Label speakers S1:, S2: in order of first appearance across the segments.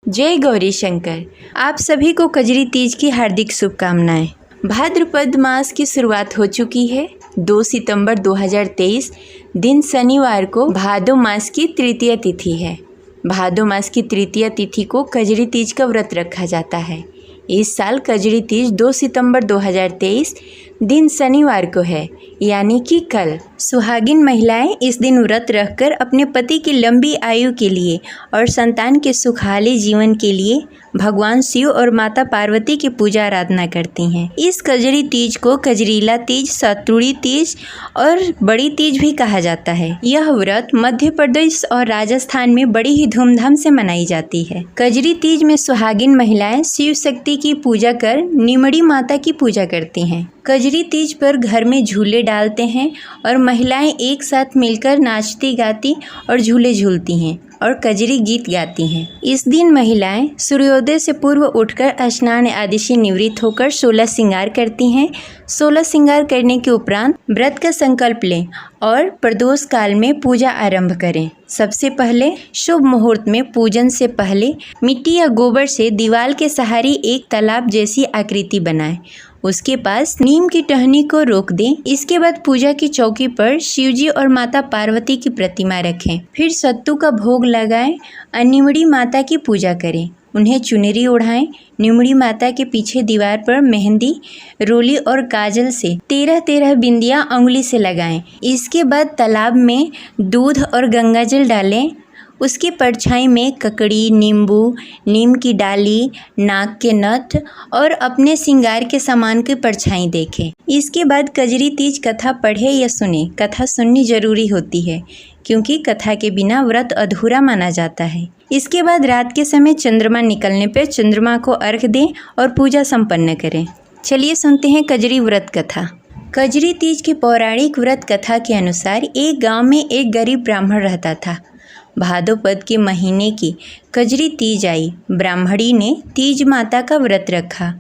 S1: जय गौरी शंकर। आप सभी को कजरी तीज की हार्दिक शुभकामनाएं। भाद्रपद मास की शुरुआत हो चुकी है। 2 सितंबर 2023 दिन शनिवार को भादो मास की तृतीय तिथि है। भादो मास की तृतीय तिथि को कजरी तीज का व्रत रखा जाता है। इस साल कजरी तीज 2 सितंबर 2023 दिन शनिवार को है, यानी कि कल। सुहागिन महिलाएं इस दिन व्रत रखकर अपने पति की लंबी आयु के लिए और संतान के सुखहाली जीवन के लिए भगवान शिव और माता पार्वती की पूजा आराधना करती हैं। इस कजरी तीज को कजरीला तीज, सतुड़ी तीज और बड़ी तीज भी कहा जाता है। यह व्रत मध्य प्रदेश और राजस्थान में बड़ी ही धूमधाम से मनाई जाती है। कजरी तीज में सुहागिन महिलाएं शिव शक्ति की पूजा कर निमड़ी माता की पूजा करती हैं। कजरी तीज पर घर में झूले डालते हैं और महिलाएं एक साथ मिलकर नाचती गाती और झूले झूलती हैं और कजरी गीत गाती हैं। इस दिन महिलाएं सूर्योदय से पूर्व उठकर स्नान आदि से निवृत्त होकर 16 श्रृंगार करती हैं। 16 श्रृंगार करने के उपरांत व्रत का संकल्प लें और प्रदोष काल में पूजा आरंभ करें। सबसे पहले शुभ मुहूर्त में पूजन से पहले मिट्टी या गोबर से दीवार के सहारे एक तालाब जैसी आकृति बनाएं। उसके पास नीम की टहनी को रोक दें। इसके बाद पूजा की चौकी पर शिवजी और माता पार्वती की प्रतिमा रखें। फिर सत्तू का भोग लगाएं और निमड़ी माता की पूजा करें। उन्हें चुनरी ओढ़ाएं। निमड़ी माता के पीछे दीवार पर मेहंदी, रोली और काजल से 13 बिंदियां उंगली से लगाएं। इसके बाद तालाब में दूध और गंगाजल डालें। उसकी परछाई में ककड़ी, नींबू, नीम की डाली, नाक के नथ और अपने श्रृंगार के सामान की परछाई देखें। इसके बाद कजरी तीज कथा पढ़े या सुने। कथा सुननी जरूरी होती है क्योंकि कथा के बिना व्रत अधूरा माना जाता है। इसके बाद रात के समय चंद्रमा निकलने पर चंद्रमा को अर्घ दें और पूजा संपन्न करें। चलिए सुनते हैं कजरी व्रत कथा। कजरी तीज की पौराणिक व्रत कथा के अनुसार एक गांव में एक गरीब ब्राह्मण रहता था। भादोपद के महीने की कजरी तीज आई। ब्राह्मणी ने तीज माता का व्रत रखा।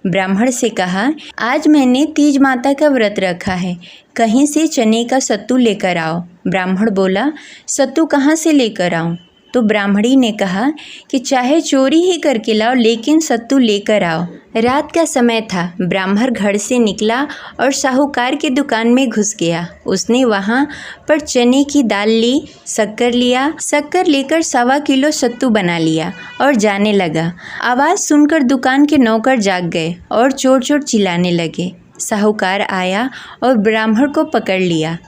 S1: ब्राह्मण से कहा, आज मैंने तीज माता का व्रत रखा है, कहीं से चने का सत्तू लेकर आओ। ब्राह्मण बोला, सत्तू कहाँ से लेकर आऊँ? तो ब्राह्मणी ने कहा कि चाहे चोरी ही करके लाओ, लेकिन सत्तू लेकर आओ। रात का समय था। ब्राह्मण घर से निकला और साहूकार की दुकान में घुस गया। उसने वहाँ पर चने की दाल ली, शक्कर लिया। शक्कर लेकर 1.25 किलो सत्तू बना लिया और जाने लगा। आवाज़ सुनकर दुकान के नौकर जाग गए और चोर चोर चिल्लाने लगे। साहूकार आया और ब्राह्मण को पकड़ लिया।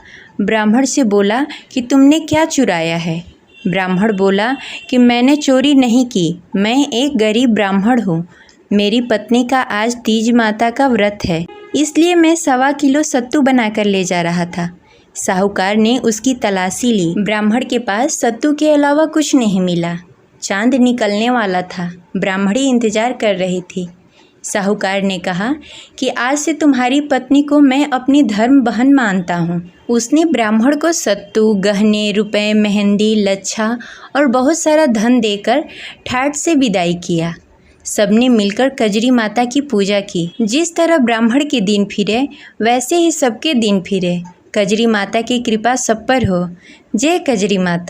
S1: ब्राह्मण से बोला कि तुमने क्या चुराया है? ब्राह्मण बोला कि मैंने चोरी नहीं की, मैं एक गरीब ब्राह्मण हूँ। मेरी पत्नी का आज तीज माता का व्रत है, इसलिए मैं 1.25 किलो सत्तू बनाकर ले जा रहा था। साहूकार ने उसकी तलाशी ली। ब्राह्मण के पास सत्तू के अलावा कुछ नहीं मिला। चांद निकलने वाला था। ब्राह्मणी इंतजार कर रही थी। साहूकार ने कहा कि आज से तुम्हारी पत्नी को मैं अपनी धर्म बहन मानता हूँ। उसने ब्राह्मण को सत्तू, गहने, रुपए, मेहंदी, लच्छा और बहुत सारा धन देकर ठाठ से विदाई किया। सबने मिलकर कजरी माता की पूजा की। जिस तरह ब्राह्मण के दिन फिरे, वैसे ही सबके दिन फिरे। कजरी माता की कृपा सब पर हो। जय कजरी माता।